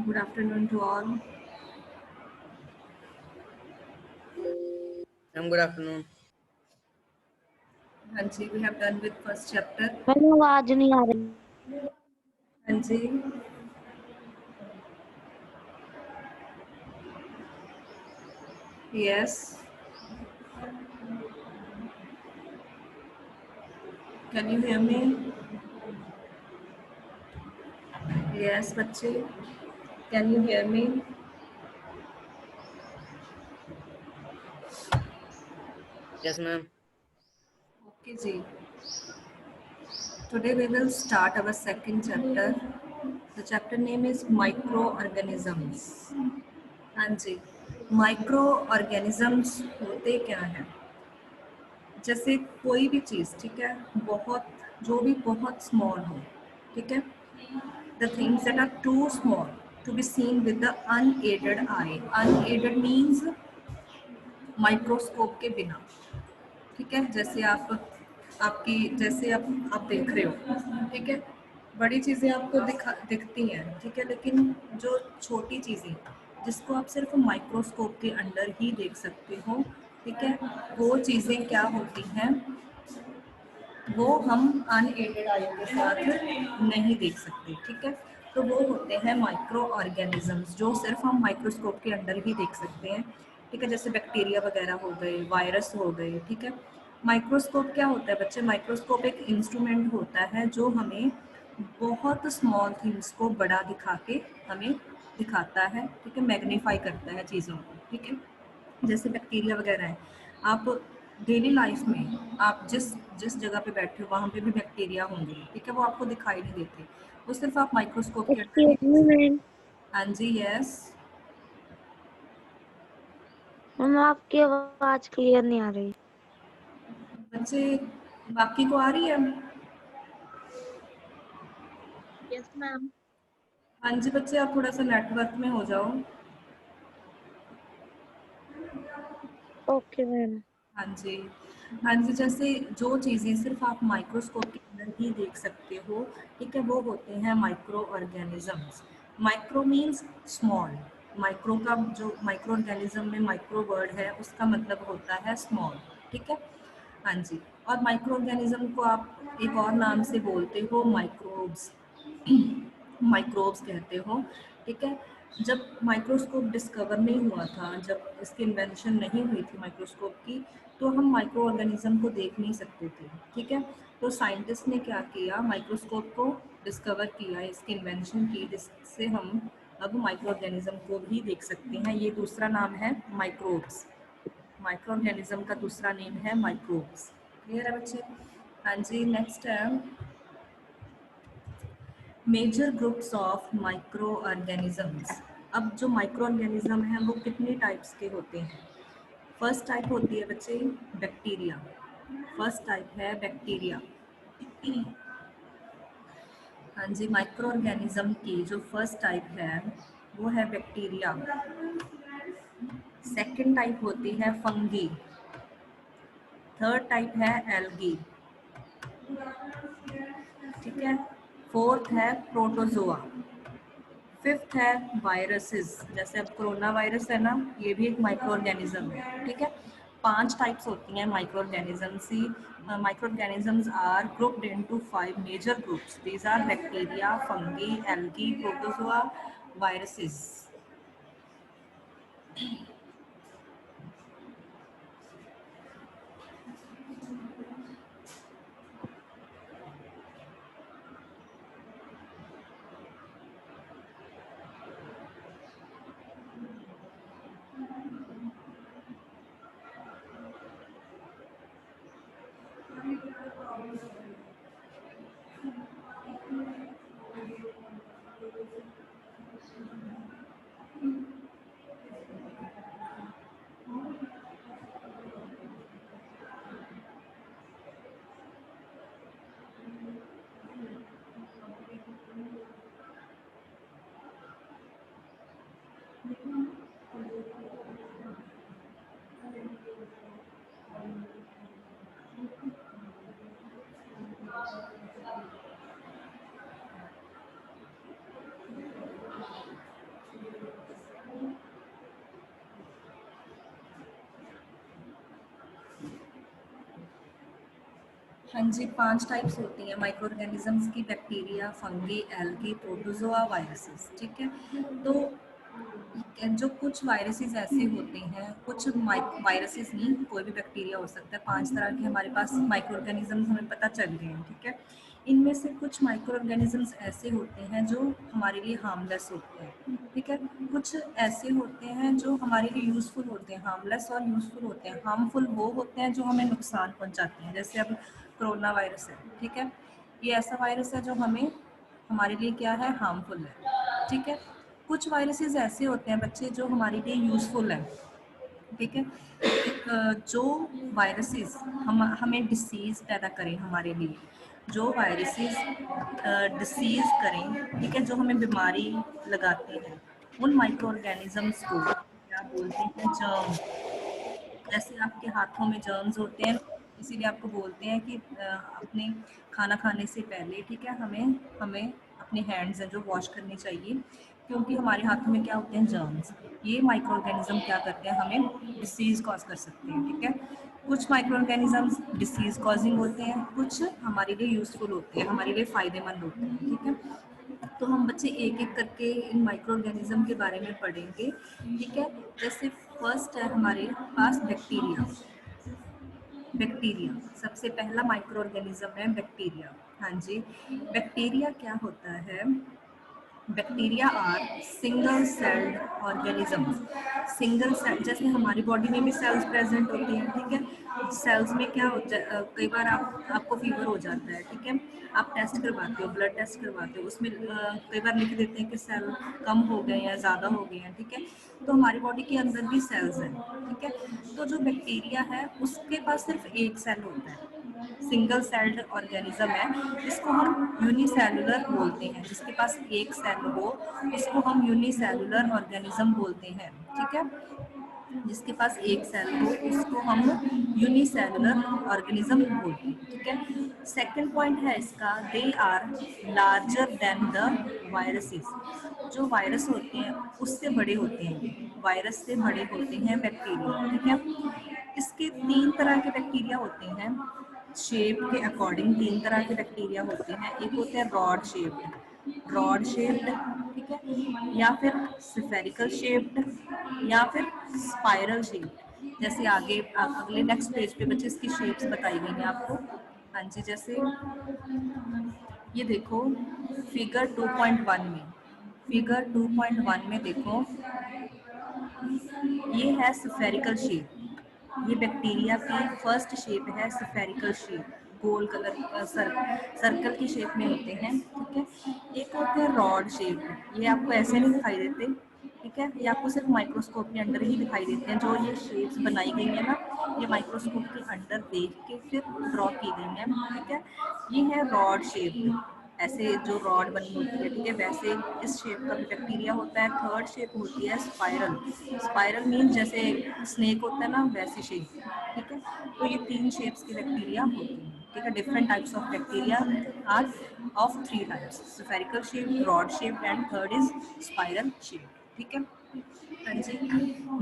Good afternoon to all. Good afternoon. Hanji, we have done with first chapter. मैंने आवाज नहीं आ रही। Hanji, yes. Can you hear me? Yes, बच्चे. Can you hear me? Yes, ma'am. Okay, ji. Today we will start our second chapter. The chapter name is microorganisms. हाँ जी. Microorganisms होते क्या हैं? जैसे कोई भी चीज़, ठीक है, जो भी बहुत स्मॉल हो, ठीक है, the things that are too small to be seen with the unaided eye. Unaided means microscope के बिना, ठीक है, जैसे आप देख रहे हो, ठीक है, बड़ी चीज़ें आपको दिखती हैं, ठीक है, लेकिन जो छोटी चीज़ें जिसको आप सिर्फ माइक्रोस्कोप के अंदर ही देख सकते हो, ठीक है, वो चीज़ें क्या होती हैं, वो हम अनएडेड आई के साथ नहीं देख सकते, ठीक है, तो वो होते हैं माइक्रो ऑर्गेनिजम्स जो सिर्फ हम माइक्रोस्कोप के अंदर ही देख सकते हैं, ठीक है, जैसे बैक्टीरिया वगैरह हो गए, वायरस हो गए, ठीक है। माइक्रोस्कोप क्या होता है बच्चे? माइक्रोस्कोप एक इंस्ट्रूमेंट होता है जो हमें बहुत स्मॉल थिंग्स को बड़ा दिखा के हमें दिखाता है, ठीक है, मैग्नीफाई करता है चीज़ों को, ठीक है, जैसे बैक्टीरिया वगैरह है। आप डेली लाइफ में आप जिस जिस जगह पे बैठे हो वहाँ पे भी बैक्टीरिया होंगे, ठीक है, वो आपको दिखाई नहीं देते, वो सिर्फ आप माइक्रोस्कोप के अंदर ही एक्सक्यूज मी मैम। हाँ जी, यस मैम आपकी आवाज क्लियर नहीं आ रही। बच्चे, बाकी को आ रही है? Yes ma'am. हाँ जी बच्चे, आप थोड़ा सा नेटवर्क में हो जाओ। Okay ma'am. हाँ जी, हाँ जी, जैसे जो चीज़ें सिर्फ आप माइक्रोस्कोप के अंदर ही देख सकते हो, ठीक है, वो होते हैं micro organisms. Micro means small. Micro का जो माइक्रो ऑर्गेनिज्म में माइक्रो वर्ड है उसका मतलब होता है स्मॉल, ठीक है, हाँ जी। और माइक्रो ऑर्गेनिज्म को आप एक और नाम से बोलते हो माइक्रोब्स, माइक्रोब्स कहते हो, ठीक है। जब माइक्रोस्कोप डिस्कवर नहीं हुआ था, जब इसकी इन्वेंशन नहीं हुई थी माइक्रोस्कोप की, तो हम माइक्रो ऑर्गेनिज्म को देख नहीं सकते थे, ठीक है। तो साइंटिस्ट ने क्या किया, माइक्रोस्कोप को डिस्कवर किया, इसकी इन्वेंशन की, जिससे हम अब माइक्रो ऑर्गेनिज्म को भी देख सकते हैं। ये दूसरा नाम है माइक्रोब्स। माइक्रो ऑर्गेनिज्म का दूसरा नेम है माइक्रोब्स। क्लियर है बच्चे? हाँ जी, नेक्स्ट है major groups of micro organisms. अब जो माइक्रो ऑर्गेनिज्म है वो कितने टाइप्स के होते हैं? फर्स्ट टाइप होती है बच्चे बैक्टीरिया। फर्स्ट टाइप है बैक्टीरिया। हाँ जी, माइक्रो ऑर्गेनिज्म की जो फर्स्ट टाइप है वो है बैक्टीरिया। सेकंड टाइप होती है फंगी। थर्ड टाइप है एल्गी, ठीक है। फोर्थ है प्रोटोजोआ। फिफ्थ है वायरसेस, जैसे अब कोरोना वायरस है ना, ये भी एक माइक्रो ऑर्गेनिज्म है, ठीक है। 5 टाइप्स होती हैं माइक्रो ऑर्गेनिजम्स ही। Micro organisms are grouped into 5 major groups. These are bacteria, fungi, algae, protozoa, viruses. हाँ जी, 5 टाइप्स होती हैं माइक्रो ऑर्गेनिजम्स की, bacteria, fungi, algae, protozoa, viruses, ठीक है। तो जो कुछ वायरसेस ऐसे होते हैं, कुछ वायरसेस नहीं, कोई भी बैक्टीरिया हो सकता है, 5 तरह के हमारे पास माइक्रो ऑर्गेनिजम्स हमें पता चल गए हैं, ठीक है। इनमें से कुछ माइक्रो ऑर्गेनिजम्स ऐसे होते हैं जो हमारे लिए हार्मलेस होते हैं, ठीक है। कुछ ऐसे होते हैं जो हमारे लिए यूज़फुल होते हैं, हार्मलेस और यूज़फुल होते हैं। हार्मफुल वो होते हैं जो हमें नुकसान पहुंचाते हैं, जैसे अब कोरोना वायरस है, ठीक है। ये ऐसा वायरस है जो हमें, हमारे लिए क्या है, हार्मफुल है, ठीक है। कुछ वायरसेस ऐसे होते हैं बच्चे जो हमारे लिए यूज़फुल है, ठीक है। जो वायरसेस हमें डिसीज़ पैदा करें हमारे लिए, जो वायरसेस डिसीज़ करें, ठीक है, जो हमें बीमारी लगाते हैं, उन माइक्रो ऑर्गेनिजम्स को क्या बोलते हैं, जर्म। जैसे आपके हाथों में जर्म्स होते हैं, इसीलिए आपको बोलते हैं कि अपने खाना खाने से पहले, ठीक है, हमें हमें अपने हैंड्स हैं जो वॉश करने चाहिए, क्योंकि हमारे हाथों में क्या होते हैं, जर्म्स। ये माइक्रो ऑर्गेनिज्म क्या करते हैं, हमें डिसीज़ कॉज कर सकते हैं, ठीक है। कुछ माइक्रो ऑर्गेनिजम्स डिसीज़ कॉजिंग होते हैं, कुछ हमारे लिए यूज़फुल होते हैं, हमारे लिए फ़ायदेमंद होते हैं, ठीक है। तो हम बच्चे एक एक करके इन माइक्रो ऑर्गेनिज्म के बारे में पढ़ेंगे, ठीक है। जैसे फर्स्ट है हमारे पास बैक्टीरिया। बैक्टीरिया सबसे पहला माइक्रो ऑर्गेनिज्म है, बैक्टीरिया। हाँ जी, बैक्टीरिया क्या होता है, bacteria are single celled organisms. Single cell, जैसे हमारी बॉडी में भी सेल्स प्रेजेंट होती हैं, ठीक है। सेल्स में क्या होता है, कई बार आपको फीवर हो जाता है, ठीक है, आप टेस्ट करवाते हो, ब्लड टेस्ट करवाते हो, उसमें कई बार लिख देते हैं कि सेल कम हो गए या ज़्यादा हो गए हैं, ठीक है। तो हमारी बॉडी के अंदर भी सेल्स हैं, ठीक है। तो जो बैक्टीरिया है उसके पास सिर्फ एक सेल होता है, सिंगल सेल्ड ऑर्गेनिज्म है, जिसको हम यूनिसेलुलर बोलते हैं। जिसके पास एक सेल हो उसको हम यूनिसेलुलर ऑर्गेनिज्म बोलते हैं, ठीक है। जिसके पास एक सेल हो उसको हम यूनिसेलुलर ऑर्गेनिज्म बोलते हैं, ठीक है। सेकंड पॉइंट है इसका, they are larger than the viruses. जो वायरस होते हैं उससे बड़े होते हैं, वायरस से बड़े होते हैं बैक्टीरिया, ठीक है। इसके 3 तरह के बैक्टीरिया होते हैं, शेप के अकॉर्डिंग 3 तरह के बैक्टीरिया होते हैं। एक होते हैं रॉड शेप्ड, ठीक है, या फिर स्फेरिकल शेप्ड, या फिर स्पाइरल शेप्ड। जैसे आगे अगले नेक्स्ट पेज पे बच्चे इसकी शेप्स बताई गई हैं आपको। हाँ जी, जैसे ये देखो फिगर 2.1 में, फिगर 2.1 में देखो, ये है स्फेरिकल शेप। ये बैक्टीरिया की फर्स्ट शेप है स्फेरिकल शेप, गोल कलर सर्कल की शेप में होते हैं, ठीक है। एक होते हैं रॉड शेप, ये आपको ऐसे नहीं दिखाई देते, ठीक है, ये आपको सिर्फ माइक्रोस्कोप के अंदर ही दिखाई देते हैं। जो ये शेप्स बनाई गई है ना, ये माइक्रोस्कोप के अंदर देख के फिर ड्रॉ की गई हैं, ठीक है। ये है रॉड शेप, ऐसे जो रॉड बनी होती है, ठीक है, वैसे इस शेप का भी बैक्टीरिया होता है। थर्ड शेप होती है स्पाइरल। स्पाइरल मीन जैसे स्नेक होता है ना, वैसी शेप, ठीक है। तो ये 3 शेप्स के बैक्टीरिया होते हैं, ठीक है। Different types of bacteria are of 3 types, spherical shape, rod shape and third is spiral shape, ठीक है। हाँ जी,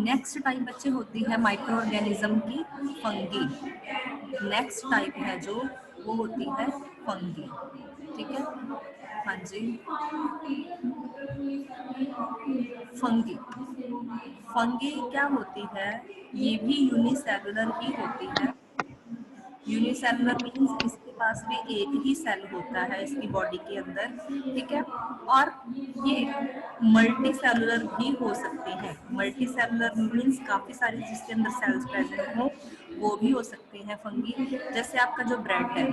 नेक्स्ट टाइप बच्चे होती है माइक्रो ऑर्गेनिज्म की, फंगी। नेक्स्ट टाइप है जो, वो होती है फंगी, ठीक है। हाँ जी, फंगी। फंगी क्या होती है, ये भी यूनिसेलुलर ही होती है। यूनिसेलुलर मीन्स इसके पास में एक ही सेल होता है इसकी बॉडी के अंदर, ठीक है। और ये मल्टी सेलुलर भी हो सकते हैं। मल्टी सेलुलर मीन्स काफ़ी सारी जिसके अंदर सेल्स प्रेजेंट हो, वो भी हो सकते हैं फंगी। जैसे आपका जो ब्रेड है,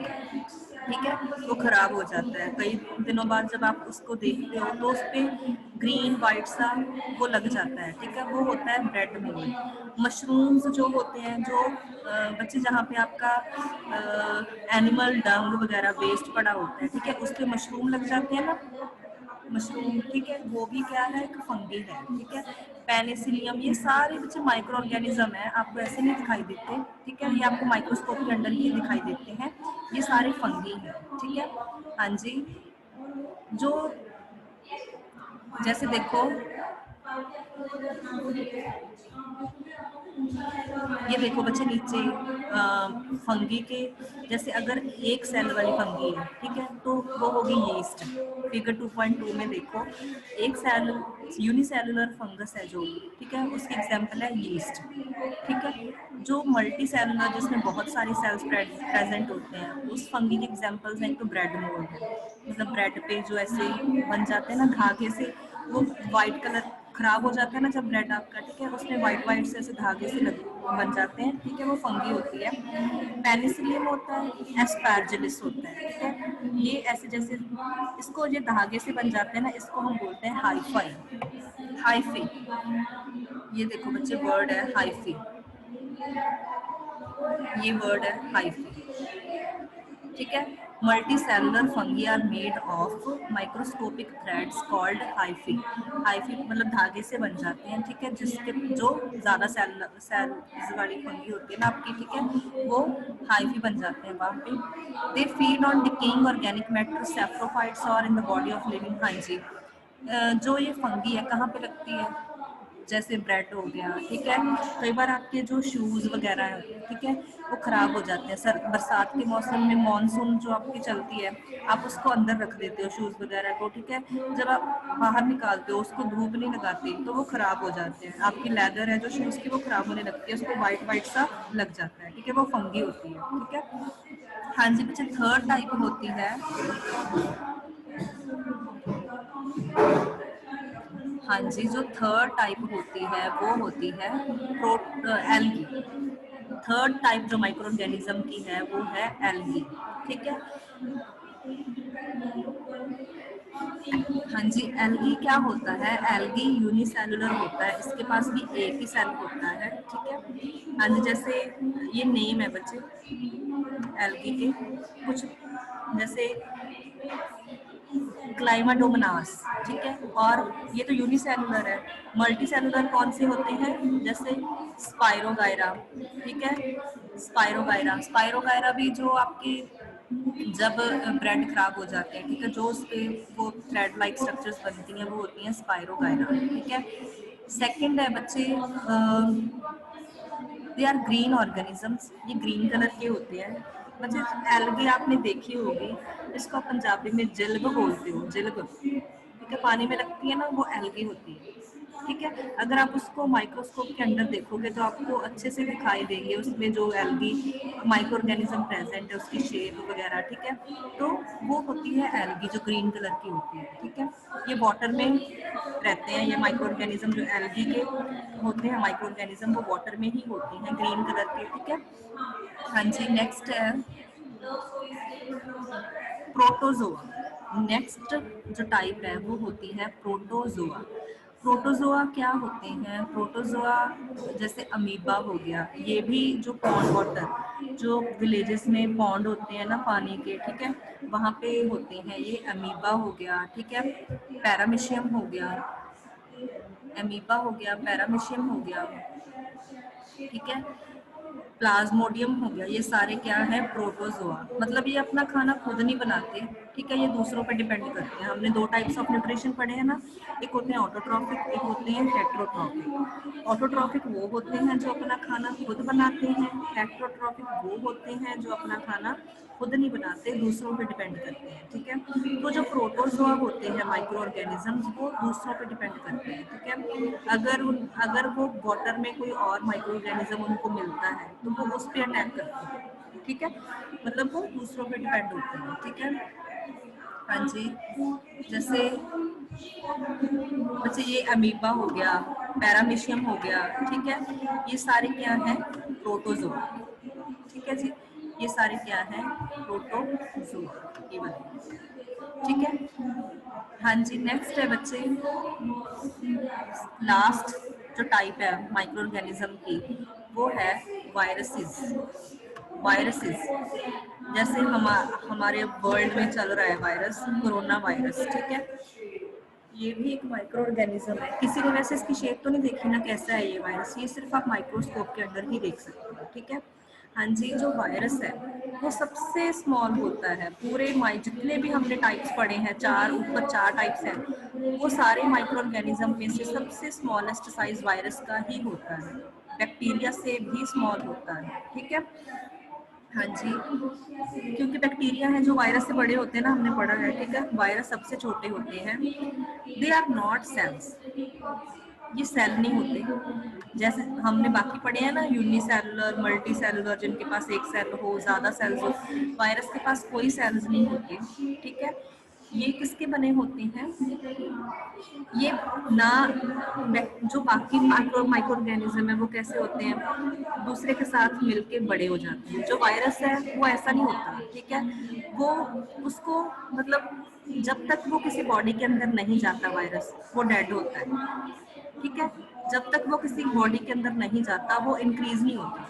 ठीक है, वो खराब हो जाता है, कई दिनों बाद जब आप उसको देखते हो तो उस पर ग्रीन वाइट सा वो लग जाता है, ठीक है, वो होता है ब्रेड मोल्ड। मशरूम्स जो होते हैं, जो बच्चे जहाँ पे आपका एनिमल डंग वगैरह वेस्ट पड़ा होता है, ठीक है, उस पर मशरूम लग जाते हैं ना, मशरूम, ठीक है, वो भी क्या है, एक फंगी है, ठीक है। पेनिसिलियम, ये सारे बच्चे माइक्रो ऑर्गेनिज्म है, आपको ऐसे नहीं दिखाई देते, ठीक है, ये आपको माइक्रोस्कोप के अंदर ही दिखाई देते हैं, ये सारे फंगी हैं, ठीक है। हाँ जी, जो जैसे देखो ये देखो बच्चे नीचे फंगी के, जैसे अगर एक सेल वाली फंगी है, ठीक है, तो वो होगी यीस्ट। फिगर 2.2 में देखो, एक सेल यूनिसेलुलर फंगस है जो, ठीक है, उसकी एग्जांपल है यीस्ट। ठीक है, जो मल्टी सेलुलर जिसमें बहुत सारी सेल्स प्रेजेंट होते हैं, उस फंगी की एग्जांपल्स हैं, एक तो ब्रेड मोल्ड है, मतलब ब्रेड पे जो ऐसे बन जाते हैं ना धागे से, वो वाइट कलर खराब हो जाता है ना जब ब्रेड आपका, ठीक है, उसमें वाइट वाइट से ऐसे धागे से बन जाते हैं, ठीक है, वो फंगी होती है। पेनिसिलियम होता है, एस्पैरजिलस होता है, ठीक है, ये ऐसे जैसे इसको ये धागे से बन जाते हैं ना, इसको हम बोलते हैं हाइफाई। हाइफी, ये देखो बच्चे वर्ड है हाइफी, ये वर्ड है हाइफी। ठीक है, multicellular fungi are made of microscopic threads called hyphae. Hyphae मतलब धागे से बन जाते हैं, ठीक है, जिसके जो ज़्यादा सेल वाली फंगी होती है ना आपकी, ठीक है, वो हाइफी बन जाते हैं वहाँ पे। They feed on decaying organic matter saprophytes और in the body of living. हाँ जी, जो ये फंगी है कहाँ पे लगती है, जैसे ब्रेड हो गया, ठीक है, कई बार आपके जो शूज़ वगैरह हैं, ठीक है, वो ख़राब हो जाते हैं। सर बरसात के मौसम में मानसून जो आपकी चलती है, आप उसको अंदर रख देते हो शूज़ वगैरह को, ठीक है, जब आप बाहर निकालते हो उसको धूप नहीं लगाते तो वो ख़राब हो जाते हैं, आपकी लेदर है जो शूज़ की वो ख़राब होने लगती है, उसको वाइट वाइट सा लग जाता है, ठीक है, वो फंगी होती है। ठीक है, हाँ जी बच्चे, थर्ड टाइप होती है, हाँ जी, जो थर्ड टाइप होती है वो होती है एल्गी। थर्ड टाइप जो माइक्रो ऑर्गेनिज्म की है वो है एल्गी। ठीक है, हाँ जी, एल्गी क्या होता है, एल्गी यूनिसेलुलर होता है, इसके पास भी एक ही सेल होता है। ठीक है, हाँ जी, जैसे ये नेम है बच्चे एल्गी के, कुछ जैसे क्लाइमाडोमोनास, ठीक है, और ये तो यूनिसेलुलर है। मल्टी सेलुलर कौन से होते हैं, जैसे स्पाइरोगायरा, ठीक है, स्पाइरोगायरा, स्पाइरोगायरा भी जो आपकी जब ब्रेड खराब हो जाते हैं, ठीक है, जो उस पे वो थ्रेड लाइक स्ट्रक्चर्स बनती हैं वो होती हैं स्पाइरोगायरा। ठीक है, सेकंड है बच्चे, दे आर ग्रीन ऑर्गेनिजम्स, ये ग्रीन कलर के होते हैं बच्चे। एल्गी आपने देखी होगी, इसको आप पंजाबी में जिल्ब बोलते हो, जिल्ब, ठीक है, पानी में लगती है ना, वो एल्गी होती है। ठीक है, अगर आप उसको माइक्रोस्कोप के अंदर देखोगे तो आपको अच्छे से दिखाई देंगे उसमें जो एल्गी माइक्रो ऑर्गेनिज्म प्रेजेंट है, उसकी शेप वगैरह, ठीक है, तो वो होती है एल्गी जो ग्रीन कलर की होती है। ठीक है, ये वाटर में रहते हैं, ये माइक्रो ऑर्गेनिज्म जो एल्गी के होते हैं माइक्रो ऑर्गेनिज्म, वो वाटर में ही होते हैं, ग्रीन कलर के। ठीक है, हाँ जी, नेक्स्ट है प्रोटोजोआ। नेक्स्ट जो टाइप है वो होती है प्रोटोजोआ। प्रोटोजोआ क्या होते हैं, प्रोटोजोआ जैसे अमीबा हो गया, ये भी जो पॉन्ड वाटर, जो विलेजेस में पॉन्ड होते हैं ना पानी के, ठीक है, वहाँ पे होते हैं, ये अमीबा हो गया, ठीक है, पैरामीशियम हो गया, अमीबा हो गया, पैरामीशियम हो गया, ठीक है, प्लाज्मोडियम हो गया, ये सारे क्या है, प्रोटोजोआ। मतलब ये अपना खाना खुद नहीं बनाते, ठीक है, ये दूसरों पर डिपेंड करते हैं। हमने दो टाइप्स ऑफ न्यूट्रिशन पढ़े हैं ना, एक होते हैं ऑटोट्रॉफिक, एक होते हैं हेट्रोट्रॉफिक। ऑटोट्रॉफिक वो होते हैं जो अपना खाना खुद बनाते हैं, हेट्रोट्रॉफिक वो होते हैं जो अपना खाना खुद नहीं बनाते, दूसरों पर डिपेंड करते हैं। ठीक है, तो जो प्रोटोजोआ होते हैं माइक्रो ऑर्गेनिजम्स, वो दूसरों पर डिपेंड करते हैं। ठीक है, अगर वो वाटर में कोई और माइक्रो ऑर्गेनिज्म उनको मिलता है तो वो उस पर अटैक करते हैं। ठीक है, मतलब वो दूसरों पर डिपेंड होते हैं। ठीक है, हाँ जी, जैसे बच्चे ये अमीबा हो गया, पैरामीशियम हो गया, ठीक है, ये सारे क्या हैं, प्रोटोजोआ। ठीक है जी, ये सारे क्या हैं, प्रोटोजोआ, ये वाले। ठीक है, हाँ जी, नेक्स्ट है बच्चे, लास्ट जो टाइप है माइक्रो ऑर्गेनिज्म की वो है वायरसेस। वायरसेस जैसे हमारे वर्ल्ड में चल रहा है वायरस, कोरोना वायरस, ठीक है, ये भी एक माइक्रो ऑर्गेनिज्म है। किसी ने वैसे इसकी शेप तो नहीं देखी ना कैसा है ये वायरस, ये सिर्फ आप माइक्रोस्कोप के अंदर ही देख सकते हो। ठीक है, हाँ जी, जो वायरस है वो सबसे स्मॉल होता है पूरे जितने भी हमने टाइप्स पढ़े हैं, ऊपर चार टाइप्स हैं, वो सारे माइक्रो ऑर्गेनिज्म में से सबसे स्मॉलेस्ट साइज वायरस का ही होता है। बैक्टीरिया से भी स्मॉल होता है, ठीक है। हाँ जी, क्योंकि बैक्टीरिया है जो वायरस से बड़े होते हैं ना, हमने पढ़ा है, ठीक है। वायरस सबसे छोटे होते हैं, दे आर नॉट सेल्स, ये सेल नहीं होते। जैसे हमने बाकी पढ़े हैं ना, यूनिसेलुलर, मल्टी सेलुलर, जिनके पास एक सेल हो, ज्यादा सेल्स हो। वायरस के पास कोई सेल्स नहीं होते, ठीक है। ये किसके बने होते हैं, ये ना जो बाकी माइक्रो ऑर्गेनिज्म है वो कैसे होते हैं, दूसरे के साथ मिलके बड़े हो जाते हैं। जो वायरस है वो ऐसा नहीं होता, ठीक है। वो उसको मतलब जब तक वो किसी बॉडी के अंदर नहीं जाता वायरस, वो डेड होता है, ठीक है। जब तक वो किसी बॉडी के अंदर नहीं जाता वो इंक्रीज नहीं होता,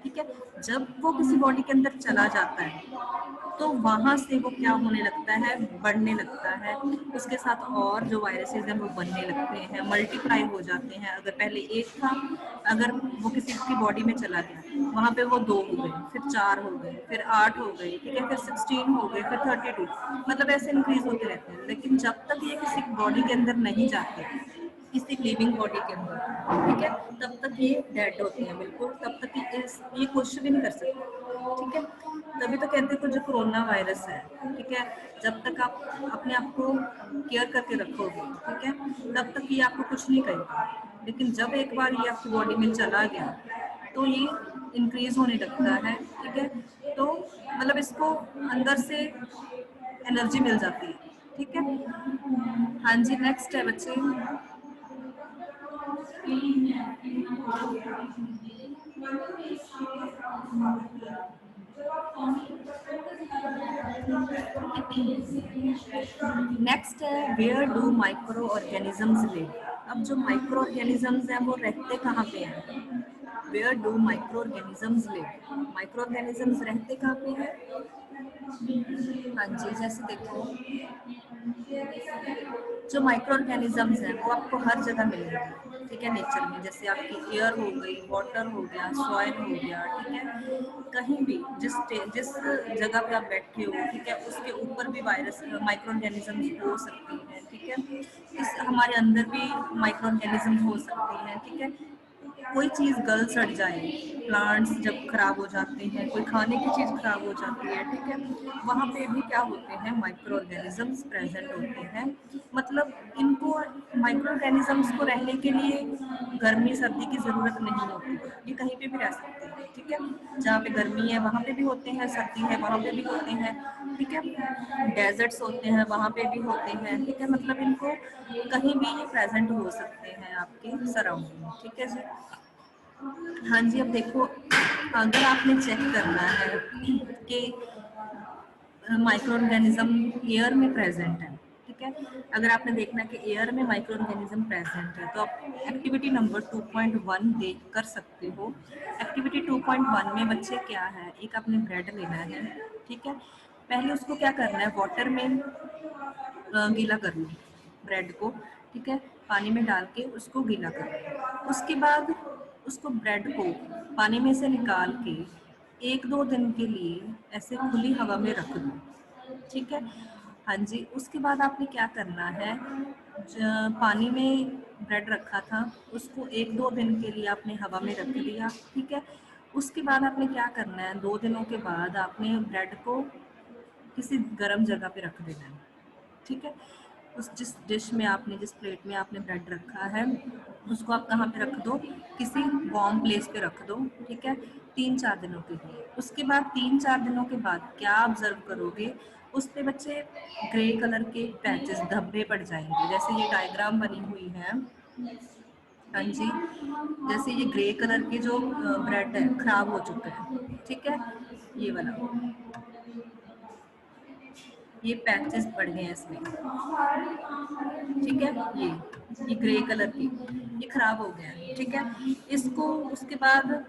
ठीक है। जब वो किसी बॉडी के अंदर चला जाता है तो वहां से वो क्या होने लगता है, बढ़ने लगता है। उसके साथ और जो वायरसेस हैं वो बनने लगते हैं, मल्टीप्लाई हो जाते हैं। अगर पहले एक था, अगर वो किसी की बॉडी में चला गया, वहां पे वो 2 हो गए, फिर 4 हो गए, फिर 8 हो गए, ठीक है, फिर 16 हो गए, फिर 32, मतलब ऐसे इंक्रीज होते रहते हैं। लेकिन जब तक ये किसी बॉडी के अंदर नहीं जाते, किसी लिविंग बॉडी के अंदर, ठीक है, तब तक ये डेड होती हैं बिल्कुल। तब तक ये कुछ भी नहीं कर सकते, ठीक है। तभी तो कहते हैं, तो जो कोरोना वायरस है, ठीक है, जब तक आप अपने आप को केयर करके रखोगे, ठीक है, तब तक ये आपको कुछ नहीं करेगा। लेकिन जब एक बार ये आपकी बॉडी में चला गया तो ये इंक्रीज होने लगता है, ठीक है। तो मतलब इसको अंदर से एनर्जी मिल जाती है, ठीक है। हाँ जी, नेक्स्ट है बच्चे। नेक्स्ट है, where do microorganisms live. अब जो माइक्रो ऑर्गेनिजम्स हैं वो रहते कहाँ पे हैं, where do microorganisms live, microorganisms रहते कहाँ पे हैं। हाँ जी, जैसे देखो, जो माइक्रो ऑर्गेनिजम्स हैं वो आपको हर जगह मिलेंगे, ठीक है, नेचर में। जैसे आपकी एयर हो गई, वाटर हो गया, सॉइल हो गया, ठीक है। कहीं भी जिस जगह पे आप बैठे हो, ठीक है, उसके ऊपर भी वायरस माइक्रो ऑर्गेनिजम्स हो सकती हैं, ठीक है। इस हमारे अंदर भी माइक्रो ऑर्गेनिजम्स हो सकते हैं, ठीक है। कोई चीज़ गल सड़ जाए, प्लांट्स जब खराब हो जाते हैं, कोई खाने की चीज़ खराब हो जाती है, ठीक है, वहाँ पे भी क्या होते हैं, माइक्रो ऑर्गेनिजम्स प्रेजेंट होते हैं। मतलब इनको, माइक्रो ऑर्गेनिजम्स को रहने के लिए गर्मी सर्दी की ज़रूरत नहीं होती, ये कहीं पे भी रह सकते हैं, ठीक है। जहाँ पे गर्मी है वहाँ पे भी होते हैं, सर्दी है वहाँ पे भी होते हैं, ठीक है। डेजर्ट्स होते हैं वहाँ पे भी होते हैं, ठीक है। मतलब इनको कहीं भी ये प्रेजेंट हो सकते हैं आपके सराउंडिंग, ठीक है जी। हाँ जी, अब देखो, अगर आपने चेक करना है कि माइक्रो ऑर्गेनिज्म एयर में प्रेजेंट है, ठीक है, अगर आपने देखना है कि एयर में माइक्रो ऑर्गेनिज्म प्रेजेंट है, तो आप एक्टिविटी नंबर 2.1 देख कर सकते हो। एक्टिविटी 2.1 में बच्चे क्या है, एक आपने ब्रेड लेना है, ठीक है। पहले उसको क्या करना है, वाटर में गीला कर लो ब्रेड को, ठीक है, पानी में डाल के उसको गीला कर लो। उसके बाद उसको ब्रेड को पानी में से निकाल के 1-2 दिन के लिए ऐसे खुली हवा में रख दो, ठीक है। हाँ जी, उसके बाद आपने क्या करना है, पानी में ब्रेड रखा था उसको 1-2 दिन के लिए आपने हवा में रख दिया, ठीक है। उसके बाद आपने क्या करना है, 2 दिनों के बाद आपने ब्रेड को किसी गर्म जगह पे रख देना है, ठीक है। उस जिस डिश में आपने, जिस प्लेट में आपने ब्रेड रखा है, उसको आप कहाँ पे रख दो, किसी वार्म प्लेस पे रख दो, ठीक है, 3-4 दिनों के लिए। उसके बाद 3-4 दिनों के बाद क्या ऑब्जर्व करोगे, उस पे बच्चे ग्रे कलर के पैचेस, धब्बे पड़ जाएंगे। जैसे ये डायग्राम बनी हुई है, हाँ जी, जैसे ये ग्रे कलर के जो ब्रेड है खराब हो चुका है, ठीक है, ये वाला, ये पैचेस पड़ गए हैं इसमें, ठीक है। ये ग्रे कलर की, ये खराब हो गया है, ठीक है। इसको उसके बाद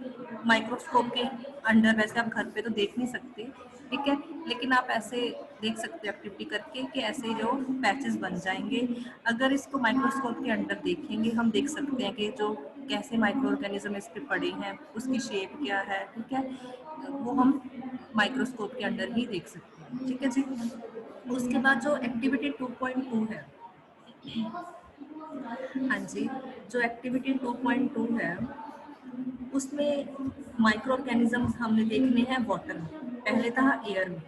माइक्रोस्कोप के अंडर, वैसे आप घर पे तो देख नहीं सकते, ठीक है, लेकिन आप ऐसे देख सकते हो एक्टिविटी करके कि ऐसे जो पैचेस बन जाएंगे। अगर इसको माइक्रोस्कोप के अंडर देखेंगे, हम देख सकते हैं कि जो कैसे माइक्रो ऑर्गेनिज्म इस पे पड़े हैं, उसकी शेप क्या है, ठीक है, वो हम माइक्रोस्कोप के अंडर ही देख सकते हैं, ठीक है जी। उसके बाद जो एक्टिविटी 2.2 है, हाँ जी, जो एक्टिविटी 2.2 है उसमें माइक्रो ऑर्गेनिजम्स हमने देखने हैं वाटर में, पहले था एयर में।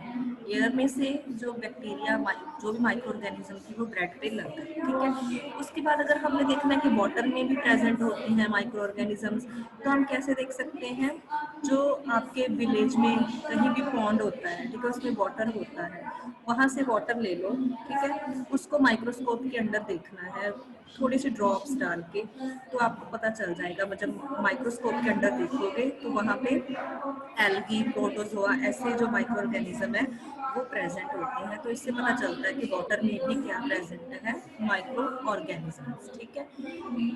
एयर में से जो बैक्टीरिया जो भी माइक्रो ऑर्गेनिज्म थी वो ब्रेड पे लग गई, ठीक है। उसके बाद अगर हमने देखना है कि वाटर में भी प्रेजेंट होती हैं माइक्रो ऑर्गेनिजम्स, तो हम कैसे देख सकते हैं, जो आपके विलेज में कहीं भी पॉन्ड होता है, ठीक है, उसमें वाटर होता है, वहाँ से वाटर ले लो, ठीक है, उसको माइक्रोस्कोप के अंदर देखना है थोड़ी सी ड्रॉप्स डाल के, तो आपको पता चल जाएगा। जब माइक्रोस्कोप के अंदर देखोगे तो वहाँ पे एल्गी, प्रोटोजोआ, ऐसे जो माइक्रो ऑर्गेनिज्म है वो प्रेजेंट होते हैं। तो इससे पता चलता है कि वाटर में भी क्या प्रेजेंट है, माइक्रो ऑर्गेनिजम्स, ठीक है।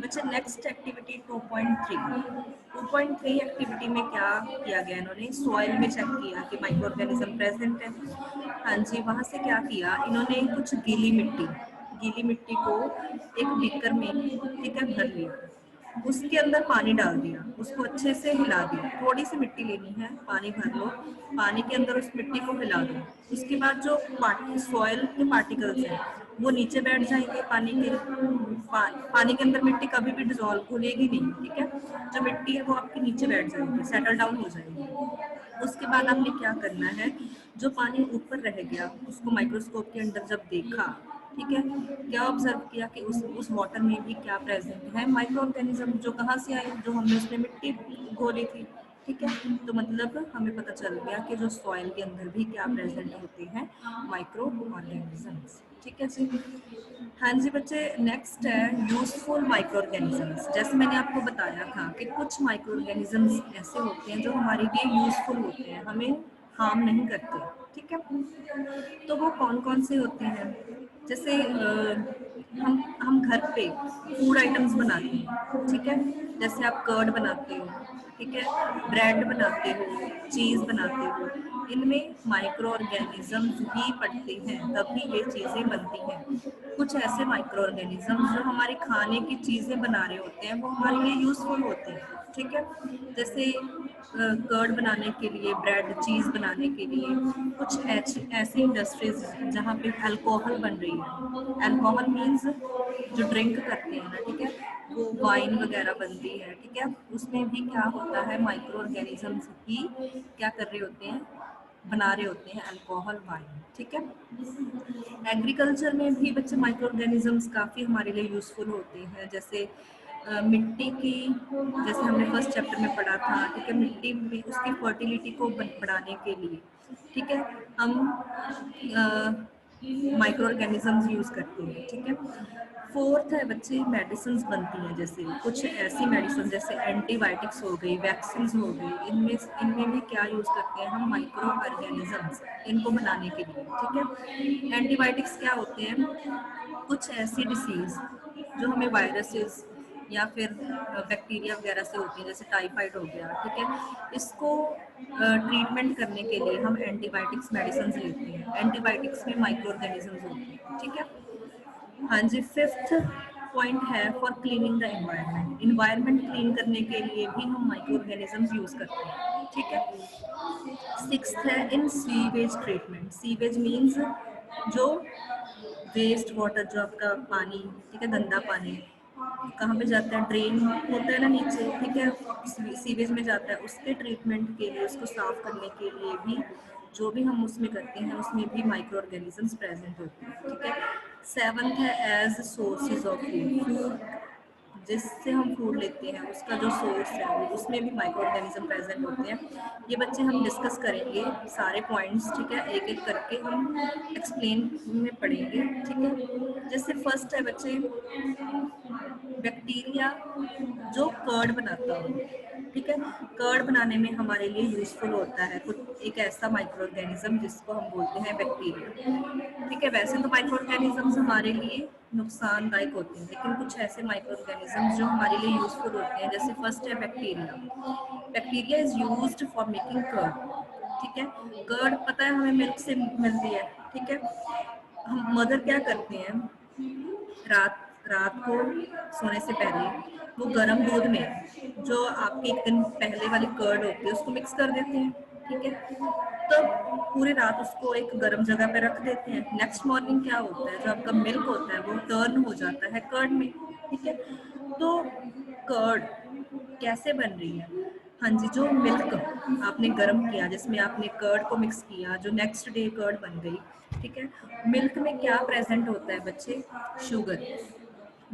बच्चे नेक्स्ट एक्टिविटी 2.3 एक्टिविटी में क्या किया गया, इन्होंने सॉइल में चेक किया कि माइक्रो ऑर्गेनिज्म प्रेजेंट है। हाँ जी, वहाँ से क्या किया इन्होंने, कुछ गीली मिट्टी को एक बीकर में, ठीक है, भर लिया, उसके अंदर पानी डाल दिया, उसको अच्छे से हिला दिया, थोड़ी सी मिट्टी लेनी है, पानी भर लो, पानी के अंदर उस मिट्टी को हिला दो। उसके बाद जो सॉइल के पार्टिकल्स हैं वो नीचे बैठ जाएंगे, पानी के अंदर मिट्टी कभी भी डिजोल्व घुलेगी नहीं, ठीक है। जो मिट्टी है वो आपके नीचे बैठ जाएगी, सेटल डाउन हो जाएगी। उसके बाद आपने क्या करना है, जो पानी ऊपर रह गया उसको माइक्रोस्कोप के अंदर जब देखा, ठीक है, क्या ऑब्जर्व किया कि उस वाटर में भी क्या प्रेजेंट है, माइक्रो ऑर्गेनिज्म, जो कहाँ से आए, जो हमने उसमें मिट्टी घोली थी, ठीक है। तो मतलब हमें पता चल गया कि जो सॉइल के अंदर भी क्या प्रेजेंट होते हैं, माइक्रो ऑर्गेनिजम्स, ठीक है जी। हाँ जी बच्चे, नेक्स्ट है यूजफुल माइक्रो ऑर्गेनिजम्स। जैसे मैंने आपको बताया था कि कुछ माइक्रो ऑर्गेनिजम्स ऐसे होते हैं जो हमारे लिए यूजफुल होते हैं, हमें हार्म नहीं करते, ठीक है। तो वो कौन कौन से होते हैं, जैसे हम घर पे फूड आइटम्स बनाते हैं, ठीक है, जैसे आप कर्ड बनाते हो, ठीक है, ब्रेड बनाते हो, चीज़ बनाते हो, इनमें माइक्रो ऑर्गेनिजम्स ही पड़ते हैं, तभी ये चीज़ें बनती हैं। कुछ ऐसे माइक्रो ऑर्गेनिजम्स जो हमारे खाने की चीज़ें बना रहे होते हैं वो हमारे लिए यूजफुल होते हैं, ठीक है। जैसे कर्ड बनाने के लिए, ब्रेड चीज़ बनाने के लिए, कुछ ऐसी इंडस्ट्रीज जहाँ पे अल्कोहल बन रही है, अल्कोहल मीन्स जो ड्रिंक करते हैं ना, ठीक है, वो वाइन वगैरह बनती है, ठीक है, उसमें भी क्या होता है, माइक्रो ऑर्गेनिजम्स ही क्या कर रहे होते हैं, बना रहे होते हैं अल्कोहल, वाइन, ठीक है। एग्रीकल्चर में भी बच्चे माइक्रो ऑर्गेनिजम्स काफ़ी हमारे लिए यूजफुल होते हैं, जैसे मिट्टी की, जैसे हमने फर्स्ट चैप्टर में पढ़ा था, ठीक है, मिट्टी में उसकी फर्टिलिटी को बढ़ाने के लिए, ठीक है, हम माइक्रो ऑर्गेनिजम्स यूज़ करते हैं, ठीक है। फोर्थ है बच्चे, मेडिसिन बनती हैं, जैसे कुछ ऐसी मेडिसिन जैसे एंटीबायोटिक्स हो गई, वैक्सीन हो गई, इनमें भी क्या यूज़ करते हैं हम, माइक्रो ऑर्गेनिजम्स, इनको बनाने के लिए, ठीक है। एंटीबायोटिक्स क्या होते हैं, कुछ ऐसी डिसीज जो हमें वायरसेस या फिर बैक्टीरिया वगैरह से होती है, जैसे टाइफाइड हो गया, ठीक है, इसको ट्रीटमेंट करने के लिए हम एंटीबायोटिक्स मेडिसिन लेते हैं, एंटीबायोटिक्स में माइक्रो ऑर्गेनिजम्स होते हैं, ठीक है। हाँ जी, फिफ्थ पॉइंट है for cleaning the environment, environment clean करने के लिए भी हम माइक्रो ऑर्गेनिजम्स यूज़ करते हैं, ठीक है। सिक्स्थ है इन सीवेज ट्रीटमेंट, सीवेज मीन्स जो वेस्ट वाटर, जो आपका पानी, ठीक है, गंदा पानी कहाँ पे जाता है, ड्रेन होता है ना नीचे, ठीक है, सीवेज में जाता है, उसके ट्रीटमेंट के लिए, उसको साफ करने के लिए भी जो भी हम उसमें करते हैं उसमें भी माइक्रो ऑर्गेनिजम्स प्रेजेंट होते हैं, ठीक है। सेवंथ है एज सोर्सेज ऑफ फूड, जिससे हम फूड लेते हैं उसका जो सोर्स है वो, उसमें भी माइक्रो ऑर्गेनिज्म प्रेजेंट होते हैं। ये बच्चे हम डिस्कस करेंगे सारे पॉइंट्स, ठीक है, एक एक करके हम एक्सप्लेन में पढ़ेंगे, ठीक है। जैसे फर्स्ट है बच्चे, बैक्टीरिया जो कर्ड बनाता हो, ठीक है, कर्ड बनाने में हमारे लिए यूजफुल होता है कुछ एक ऐसा माइक्रो ऑर्गेनिज्म जिसको हम बोलते हैं बैक्टीरिया, ठीक है। वैसे तो माइक्रो ऑर्गेनिजम्स हमारे लिए नुकसानदायक होते हैं, लेकिन कुछ ऐसे माइक्रो ऑर्गेनिजम्स जो हमारे लिए यूजफुल होते हैं, जैसे फर्स्ट है bacteria. Bacteria is used for making curd, ठीक है। कर्ड पता है हमें मिल्क से मिलती है, ठीक है। हम मदर क्या करते हैं, रात रात को सोने से पहले वो गर्म दूध में जो आपकी एक दिन पहले वाली कर्ड होती है उसको मिक्स कर देते हैं, ठीक है। तो पूरी रात उसको एक गर्म जगह पे रख देते हैं, नेक्स्ट मॉर्निंग क्या होता है, जो आपका मिल्क होता है वो टर्न हो जाता है कर्ड में, ठीक है। तो कर्ड कैसे बन रही है, हाँ जी, जो मिल्क आपने गर्म किया, जिसमें आपने कर्ड को मिक्स किया, जो नेक्स्ट डे कर्ड बन गई, ठीक है। मिल्क में क्या प्रेजेंट होता है बच्चे? शुगर।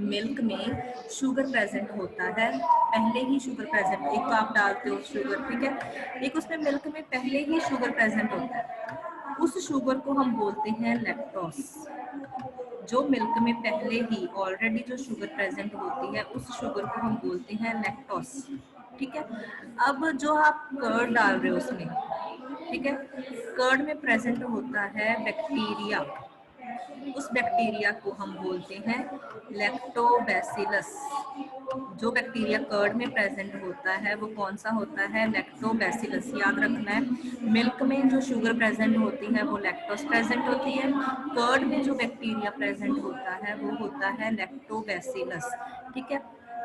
मिल्क में शुगर प्रेजेंट होता है, पहले ही शुगर प्रेजेंट, एक तो आप डालते हो शुगर, ठीक है, एक उसमें मिल्क में पहले ही शुगर प्रेजेंट होता है, उस शुगर को हम बोलते हैं लैक्टोस। जो मिल्क में पहले ही ऑलरेडी जो शुगर प्रेजेंट होती है, उस शुगर को हम बोलते हैं लैक्टोस, ठीक है। अब जो आप कर्ड डाल रहे हो उसमें, ठीक है, कर्ड में प्रेजेंट होता है बैक्टीरिया, उस बैक्टीरिया को हम बोलते हैं लैक्टोबैसिलस। जो बैक्टीरिया कर्ड में प्रेजेंट होता है वो कौन सा होता है? लैक्टोबैसिलस। याद रखना है, मिल्क में जो शुगर प्रेजेंट होती है वो लैक्टोस प्रेजेंट होती है, कर्ड में जो बैक्टीरिया प्रेजेंट होता है वो होता है लैक्टोबैसिलस, ठीक है।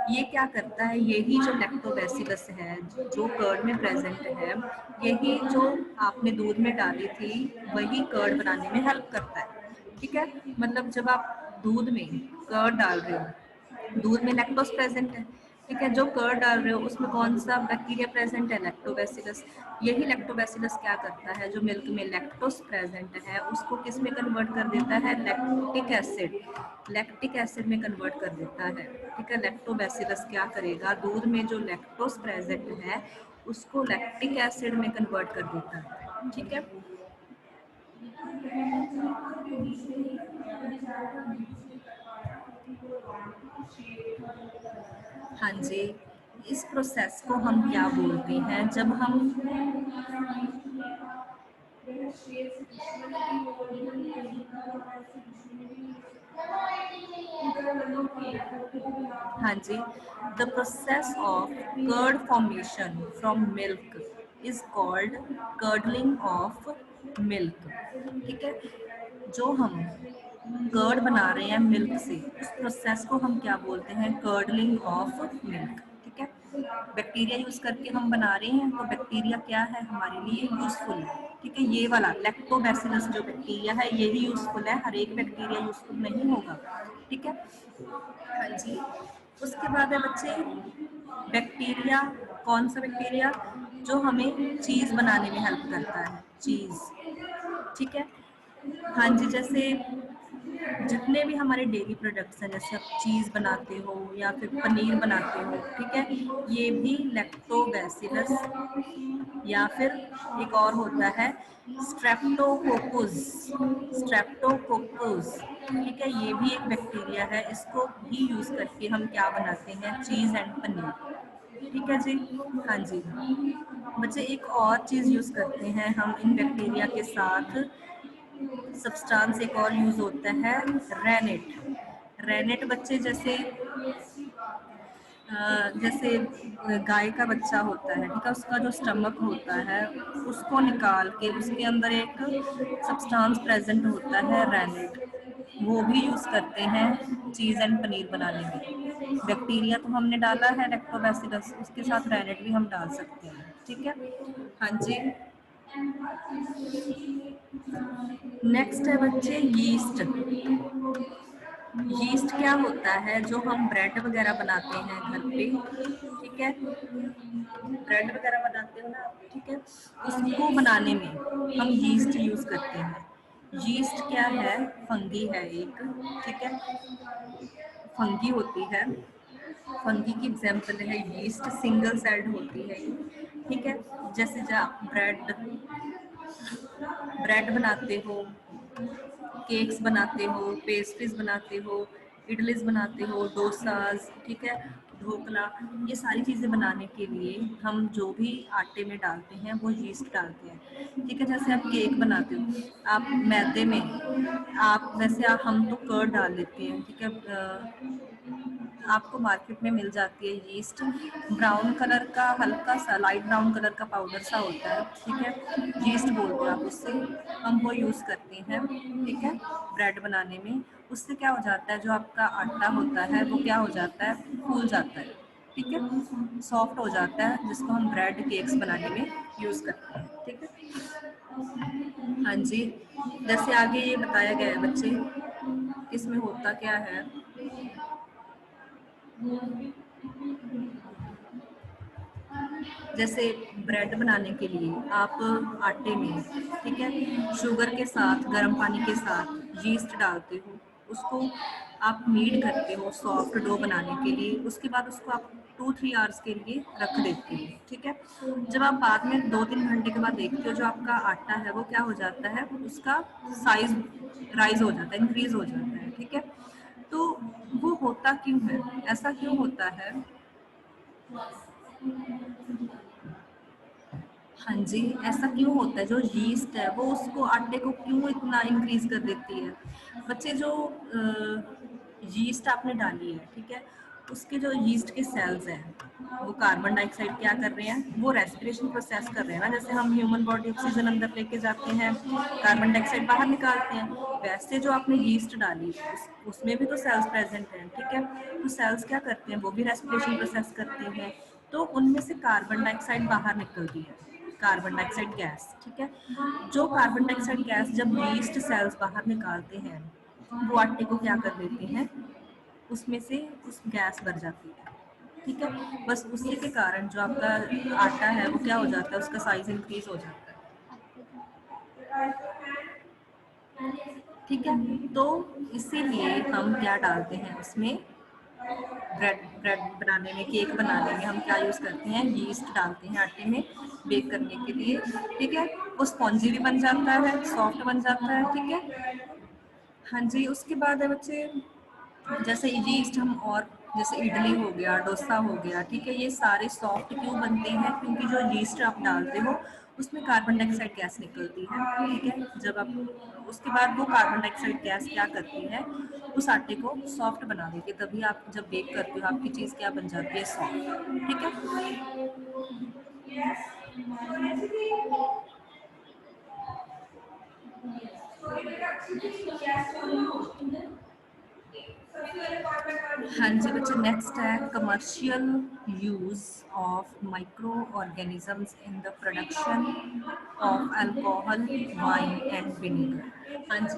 ये क्या करता है? यही जो लैक्टोबैसिलस है जो कर्ड में प्रेजेंट है, यही जो आपने दूध में डाली थी वही कर्ड बनाने में हेल्प करता है, ठीक है। मतलब जब आप दूध में कर्ड डाल रहे हो, दूध में लैक्टोस प्रेजेंट है, ठीक है, जो कर्ड डाल रहे हो उसमें कौन सा बैक्टीरिया प्रेजेंट है? लैक्टोबैसिलस। यही लैक्टोबैसिलस क्या करता है? जो मिल्क में लैक्टोस प्रेजेंट है उसको किस में कन्वर्ट कर देता है? Lactic acid. लैक्टिक एसिड में कन्वर्ट कर देता है, ठीक है। लैक्टोबैसिलस क्या करेगा? दूध में जो लैक्टोस प्रेजेंट है उसको लैक्टिक एसिड में कन्वर्ट कर देता है, ठीक है। हाँ जी, इस प्रोसेस को हम क्या बोलते हैं? जब हम हाँ जी, the process of curd formation from milk is called curdling of milk, ठीक है। जो हम कर्ड बना रहे हैं मिल्क से, उस प्रोसेस को हम क्या बोलते हैं? कर्डलिंग ऑफ मिल्क, ठीक है। बैक्टीरिया यूज करके हम बना रहे हैं, तो बैक्टीरिया क्या है हमारे लिए? यूजफुल है, ठीक है। ये वाला लैक्टोबैसिलस जो बैक्टीरिया है यही यूजफुल है, हर एक बैक्टीरिया यूजफुल नहीं होगा, ठीक है। हाँ जी, उसके बाद है बच्चे बैक्टीरिया। कौन सा बैक्टीरिया? जो हमें चीज बनाने में हेल्प करता है, चीज, ठीक है। हाँ जी, जैसे जितने भी हमारे डेली प्रोडक्ट्स हैं, जैसे आप चीज़ बनाते हो या फिर पनीर बनाते हो, ठीक है, ये भी लैक्टोबैसिलस या फिर एक और होता है स्ट्रेप्टोकोकस। स्ट्रेप्टोकोकस, ठीक है, ये भी एक बैक्टीरिया है, इसको भी यूज़ करके हम क्या बनाते हैं? चीज़ एंड पनीर, ठीक है जी। हाँ जी बच्चे, एक और चीज़ यूज़ करते हैं हम इन बैक्टीरिया के साथ, सब्सटेंस एक और यूज होता है रेनेट। रेनेट बच्चे जैसे गाय का बच्चा होता है, ठीक है, उसका जो स्टमक होता है उसको निकाल के उसके अंदर एक सब्सटेंस प्रेजेंट होता है रेनेट, वो भी यूज करते हैं चीज एंड पनीर बनाने में। बैक्टीरिया तो हमने डाला है लैक्टोबैसिलस, उसके साथ रेनेट भी हम डाल सकते हैं, ठीक है। हाँ जी, नेक्स्ट है बच्चे यीस्ट। यीस्ट क्या होता है? जो हम ब्रेड वगैरह बनाते हैं घर पे, ठीक है, ब्रेड वगैरह बनाते हो ना आप, ठीक है, उसको बनाने में हम यीस्ट यूज करते हैं। यीस्ट क्या है? फंगी है एक, ठीक है, फंगी होती है, फंगी की एग्जाम्पल है यीस्ट, सिंगल सेल्ड होती है ये, ठीक है। जैसे जब आप ब्रेड ब्रेड बनाते हो, केक्स बनाते हो, पेस्ट्रीज बनाते हो, इडलीज बनाते हो, डोसाज, ठीक है, ढोकला, ये सारी चीज़ें बनाने के लिए हम जो भी आटे में डालते हैं वो यीस्ट डालते हैं, ठीक है। जैसे आप केक बनाते हो, आप मैदे में, आप वैसे आप हम तो कर्ड डाल देते हैं, ठीक है, आपको मार्केट में मिल जाती है यीस्ट, ब्राउन कलर का, हल्का सा लाइट ब्राउन कलर का पाउडर सा होता है, ठीक है, यीस्ट बोलते हैं आप उससे, हम वो यूज़ करते हैं, ठीक है, ब्रेड बनाने में। उससे क्या हो जाता है? जो आपका आटा होता है वो क्या हो जाता है? फूल जाता है, ठीक है, सॉफ्ट हो जाता है, जिसको हम ब्रेड केक्स बनाने में यूज़ करते हैं, ठीक है। हाँ जी, जैसे आगे ये बताया गया है बच्चे, इसमें होता क्या है? जैसे ब्रेड बनाने के लिए आप आटे में, ठीक है, शुगर के साथ, गर्म पानी के साथ यीस्ट डालते हो, उसको आप नीड करते हो सॉफ्ट डो बनाने के लिए, उसके बाद उसको आप 2-3 आवर्स के लिए रख देते हो, ठीक है। जब आप बाद में 2-3 घंटे के बाद देखते हो, जो आपका आटा है वो क्या हो जाता है, उसका साइज राइज हो जाता है, इंक्रीज हो जाता है, ठीक है। तो वो होता क्यों है, ऐसा क्यों होता है? हाँ जी, ऐसा क्यों होता है? जो यीस्ट है वो उसको, आटे को क्यों इतना इंक्रीज कर देती है? बच्चे, जो यीस्ट आपने डाली है, ठीक है, उसके जो यीस्ट के सेल्स हैं, वो कार्बन डाइऑक्साइड क्या कर रहे हैं, वो रेस्पिरेशन प्रोसेस कर रहे हैं ना। जैसे हम ह्यूमन बॉडी ऑक्सीजन अंदर लेके जाते हैं, कार्बन डाइऑक्साइड बाहर निकालते हैं, वैसे जो आपने यीस्ट डाली उसमें भी तो सेल्स प्रेजेंट हैं, ठीक है। तो सेल्स क्या करते हैं, वो भी रेस्पिरेशन प्रोसेस करते हैं, तो उनमें से कार्बन डाइऑक्साइड बाहर निकलती है, कार्बन डाइऑक्साइड गैस, ठीक है। जो कार्बन डाइऑक्साइड गैस जब यीस्ट सेल्स बाहर निकालते हैं, वो आटे को क्या कर देते हैं, उसमें से उस गैस भर जाती है, ठीक है। बस उसी के कारण जो आपका आटा है वो क्या हो जाता है, उसका साइज इंक्रीज हो जाता है, ठीक है। तो इसीलिए हम क्या डालते हैं उसमें, ब्रेड बनाने में, केक बनाने में हम क्या यूज़ करते हैं, यीस्ट डालते हैं आटे में बेक करने के लिए, ठीक है। वो स्पॉन्जी भी बन जाता है, सॉफ्ट बन जाता है, ठीक है। हाँ जी, उसके बाद है बच्चे, जैसे यीस्ट हम, और जैसे इडली हो गया, डोसा हो गया, ठीक है, ये सारे सॉफ्ट क्यों बनते हैं, क्योंकि जो यीस्ट आप डालते हो उसमें कार्बन डाइऑक्साइड गैस निकलती है, ठीक है। जब आप, उसके बाद वो कार्बन डाइऑक्साइड गैस क्या करती है, उस आटे को सॉफ्ट बना देती है, तभी आप जब बेक करते हो आपकी चीज़ क्या बन जाती है, सॉफ्ट, ठीक है। हाँ जी बच्चे, नेक्स्ट है commercial use of micro organisms in the production of alcohol, wine and vinegar. हाँ जी,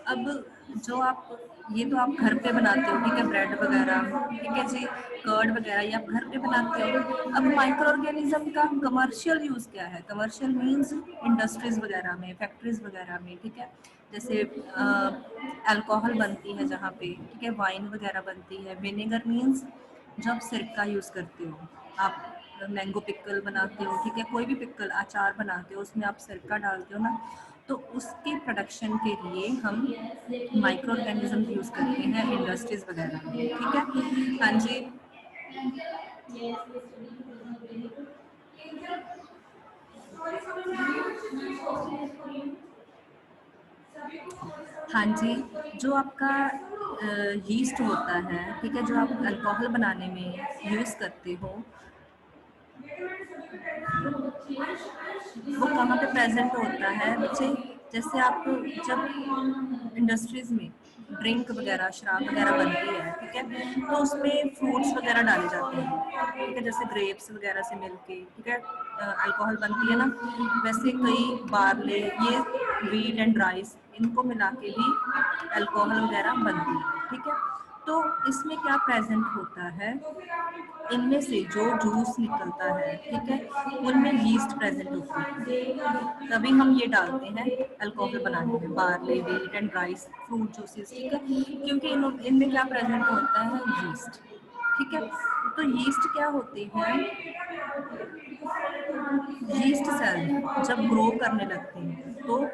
अब जो आप, ये तो आप घर पे बनाते हो, ठीक है, ब्रेड वगैरह, ठीक है जी, कर्ड वगैरह ये आप घर पे बनाते हो। अब माइक्रो ऑर्गेनिज्म का कमर्शियल यूज़ क्या है? कमर्शियल मीन्स इंडस्ट्रीज वगैरह में, फैक्ट्रीज वगैरह में, ठीक है। जैसे अल्कोहल बनती है जहाँ पे, ठीक है, वाइन वगैरह बनती है। विनेगर मीन्स जब सिरका यूज़ करते हो आप, मैंगो पिकल बनाते हो, ठीक है, कोई भी पिकल, अचार बनाते हो, उसमें आप सिरका डालते हो ना, तो उसके प्रोडक्शन के लिए हम माइक्रो ऑर्गेनिज्म यूज़ करते हैं इंडस्ट्रीज वगैरह में, ठीक है। हाँ जी, हाँ जी, जो आपका यीस्ट होता है, ठीक है, जो आप अल्कोहल बनाने में यूज़ करते हो, वो कहाँ पे प्रेजेंट होता है बच्चे? जैसे आप, जब इंडस्ट्रीज में ड्रिंक वगैरह, शराब वगैरह बनती है, ठीक है, तो उसमें फ्रूट्स वगैरह डाले जाते हैं, ठीक है, जैसे ग्रेप्स वगैरह से मिलके, ठीक है, अल्कोहल बनती है ना। वैसे कई बार्ले, ये व्हीट एंड राइस, इनको मिला के भी अल्कोहल वगैरह बनती है, ठीक है। तो इसमें क्या प्रेजेंट होता है, इनमें से जो जूस निकलता है, ठीक है, उनमें यीस्ट प्रेजेंट होती है, तभी हम ये डालते हैं अल्कोहल बनाने में, barley, wheat and rice, fruit juices, ठीक है, क्योंकि इनमें क्या प्रेजेंट होता है, यीस्ट, ठीक है। तो यीस्ट क्या होती है, यीस्ट सेल जब ग्रो करने लगते हैं, तो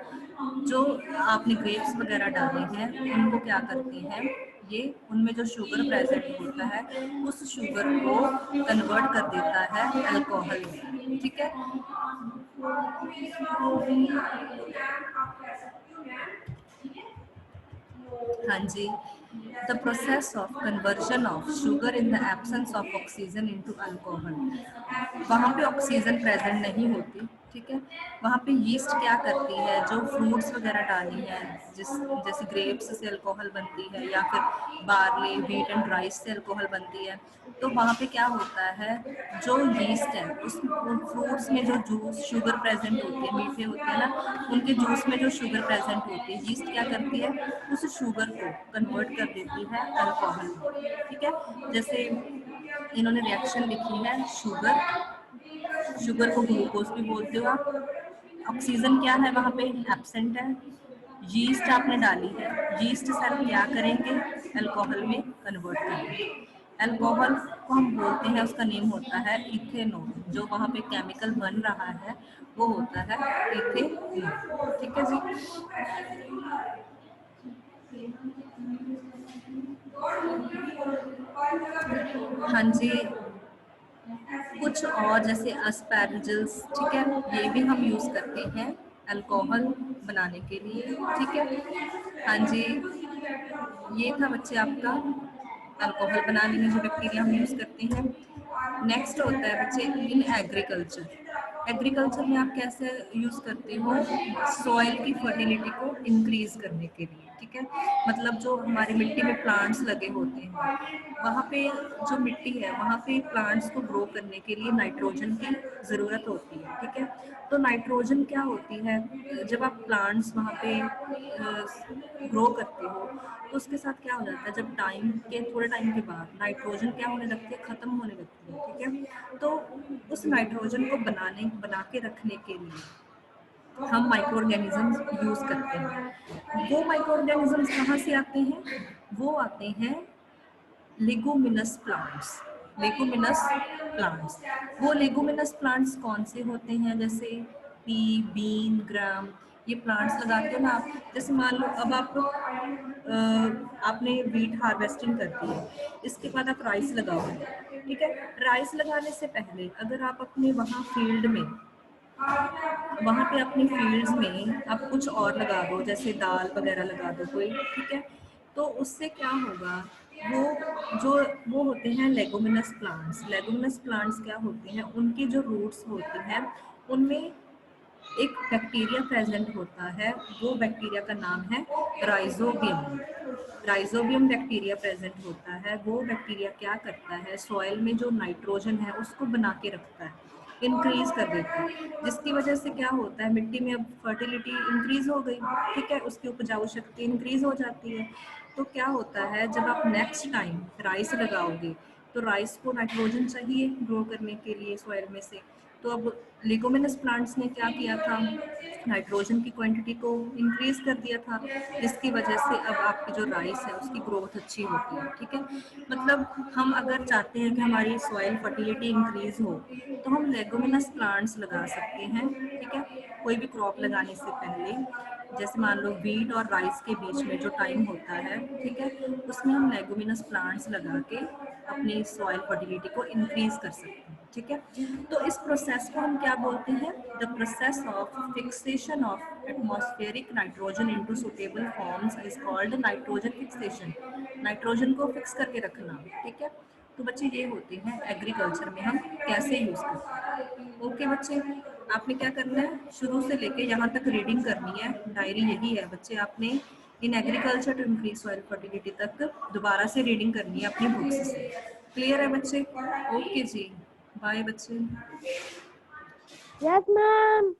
जो आपने ग्रेप्स वगैरह डाले हैं उनको क्या करते हैं, ये उनमें जो शुगर प्रेजेंट होता है उस शुगर को कन्वर्ट कर देता है अल्कोहल में, ठीक है। हाँ जी, the process of conversion of sugar in the absence of oxygen into alcohol, वहाँ पे ऑक्सीजन प्रेजेंट नहीं होती, ठीक है, वहाँ पे यीस्ट क्या करती है, जो फ्रूट्स वगैरह डाली है, जैसे ग्रेप्स से अल्कोहल बनती है, या फिर बार्ले, व्हीट एंड राइस से अल्कोहल बनती है, तो वहाँ पे क्या होता है, जो यीस्ट है उस फ्रूट्स में जो जूस शुगर प्रेजेंट होती है, मीठे होते हैं ना, उनके जूस में जो शुगर प्रेजेंट होती है, यीस्ट क्या करती है, उस शुगर को कन्वर्ट कर देती है अल्कोहल में, ठीक है। जैसे इन्होंने रिएक्शन लिखी है, शुगर शुगर को ग्लूकोज भी बोलते हो आप। ऑक्सीजन क्या है वहाँ पे, एब्सेंट है। यीस्ट आपने डाली है, यीस्ट सेल क्या करेंगे, अल्कोहल में कन्वर्ट करेंगे। अल्कोहल को हम बोलते हैं, उसका नेम होता है इथेनॉल। जो वहाँ पे केमिकल बन रहा है वो होता है इथेनॉल। ठीक है जी। हाँ जी, कुछ और जैसे अस्पैरजल्स, ठीक है, ये भी हम यूज करते हैं अल्कोहल बनाने के लिए। ठीक है, हाँ जी, ये था बच्चे आपका अल्कोहल बनाने में जो बैक्टीरिया हम यूज करते हैं। नेक्स्ट होता है बच्चे इन एग्रीकल्चर। एग्रीकल्चर में आप कैसे यूज करते हो, सॉइल की फर्टिलिटी को इंक्रीज करने के लिए। ठीक है, मतलब जो हमारी मिट्टी में प्लांट्स लगे होते हैं, वहाँ पे जो मिट्टी है वहाँ पे प्लांट्स को ग्रो करने के लिए नाइट्रोजन की ज़रूरत होती है। ठीक है, तो नाइट्रोजन क्या होती है, जब आप प्लांट्स वहाँ पे ग्रो करते हो तो उसके साथ क्या हो जाता है, जब थोड़े टाइम के बाद नाइट्रोजन क्या होने लगती है, ख़त्म होने लगती है। ठीक है, तो उस नाइट्रोजन को बना के रखने के लिए हम माइक्रो ऑर्गेनिजम्स यूज़ करते हैं। वो माइक्रो ऑर्गेनिजम्स कहाँ से आते हैं, वो आते हैं लेगुमिनस प्लांट्स। लेगुमिनस प्लांट्स, वो लेगुमिनस प्लांट्स कौन से होते हैं, जैसे पी, बीन, ग्राम, ये प्लांट्स लगाते हो ना आप। जैसे मान लो अब आपने वीट हार्वेस्टिंग कर दी है, इसके बाद आप राइस लगाओगे। ठीक है, राइस लगाने से पहले अगर आप अपने वहाँ फील्ड में, वहाँ पे अपनी फील्ड्स में आप कुछ और लगा दो, जैसे दाल वगैरह लगा दो कोई। ठीक है, तो उससे क्या होगा, वो होते हैं लेगुमिनस प्लांट्स। लेगुमिनस प्लांट्स क्या होते हैं, उनकी जो रूट्स होती हैं उनमें एक बैक्टीरिया प्रेजेंट होता है, वो बैक्टीरिया का नाम है राइजोबियम। राइजोबियम बैक्टीरिया प्रेजेंट होता है। वो बैक्टीरिया क्या करता है, सॉइल में जो नाइट्रोजन है उसको बना के रखता है, इंक्रीज कर देता है, जिसकी वजह से क्या होता है, मिट्टी में अब फर्टिलिटी इंक्रीज हो गई। ठीक है, उसकी उपजाऊ शक्ति इंक्रीज हो जाती है। तो क्या होता है, जब आप नेक्स्ट टाइम राइस लगाओगे तो राइस को नाइट्रोजन चाहिए ग्रो करने के लिए सॉइल में से। तो अब लेगुमिनस प्लांट्स ने क्या किया था, नाइट्रोजन की क्वांटिटी को इंक्रीज कर दिया था, जिसकी वजह से अब आपकी जो राइस है उसकी ग्रोथ अच्छी होती है। ठीक है, मतलब हम अगर चाहते हैं कि हमारी सॉइल फर्टिलिटी इंक्रीज हो तो हम लेगुमिनस प्लांट्स लगा सकते हैं। ठीक है, कोई भी क्रॉप लगाने से पहले, जैसे मान लो वीट और राइस के बीच में जो टाइम होता है, ठीक है, उसमें हम लेगुमिनस प्लांट्स लगा के अपनी सॉइल फर्टिलिटी को इंक्रीज कर सकते हैं। ठीक है, तो इस प्रोसेस को हम क्या बोलते हैं, the process of fixation of atmospheric nitrogen into suitable forms is called nitrogen fixation. Nitrogen को फिक्स करके रखना। ठीक है, तो बच्चे ये होते हैं एग्रीकल्चर में हम कैसे यूज करते हैं। ओके बच्चे, आपने क्या करना है, शुरू से लेके यहाँ तक रीडिंग करनी है, डायरी यही है बच्चे। आपने in agriculture to increase soil fertility तक दोबारा से रीडिंग करनी है अपनी बुक्स से। क्लियर है बच्चे? ओके जी, बाय बच्चे। Yes ma'am.